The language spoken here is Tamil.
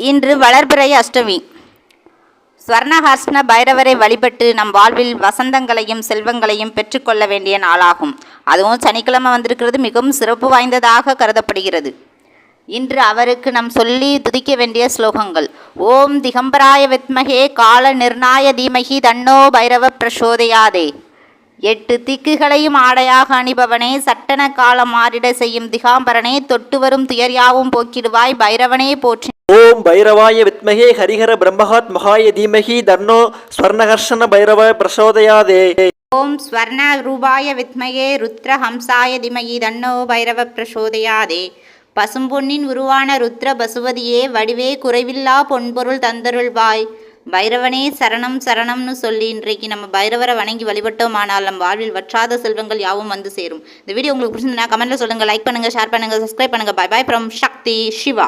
இன்று வளர்பிறை அஷ்டமி. ஸ்வர்ணஹஸ்ன பைரவரை வழிபட்டு நம் வாழ்வில் வசந்தங்களையும் செல்வங்களையும் பெற்றுக்கொள்ள வேண்டிய நாளாகும். அதுவும் சனிக்கிழமை வந்திருக்கிறது மிகவும் சிறப்பு வாய்ந்ததாக கருதப்படுகிறது. இன்று அவருக்கு நாம் சொல்லி துதிக்க வேண்டிய ஸ்லோகங்கள்: ஓம் திகம்பராய வித்மகே கால நிர்ணாய தீமகி தன்னோ பைரவ பிரசோதயாதே. 8 திக்குகளையும் ஆடையாக அணிபவனே, சட்டன காலம் மாறிட செய்யும் திகாம்பரனே, தொட்டு வரும் துயர்யாவும் போக்கிடுவாய் பைரவனே போற்றி. ஓம் பைரவாய வித்மகே ஹரிஹர பிரம்மஹாத் மகாய தீமகி தன்னோ ஸ்வர்ணஹர்ஷன பைரவ பிரசோதயாதே. ஓம் ஸ்வர்ண ரூபாய வித்மகே ருத்ர ஹம்சாய திமகி தன்னோ பைரவ பிரசோதயாதே. பசும்பொன்னின் உருவான ருத்ர பசுவதியே, வடிவே குறைவில்லா பொன்பொருள் தந்தருள்வாய் பைரவனே சரணம் சரணம்னு சொல்லி இன்றைக்கு நம்ம பைரவரை வணங்கி வழிபட்டோமானால் நம் வாழ்வில் வற்றாத செல்வங்கள் யாவும் வந்து சேரும். இந்த வீடியோ உங்களுக்கு பிடிச்சிருந்தா கமெண்ட்ல சொல்லுங்கள், லைக் பண்ணுங்கள், ஷேர் பண்ணுங்கள், சப்ஸ்கிரைப் பண்ணுங்கள். Bye bye from Sakthi Siva.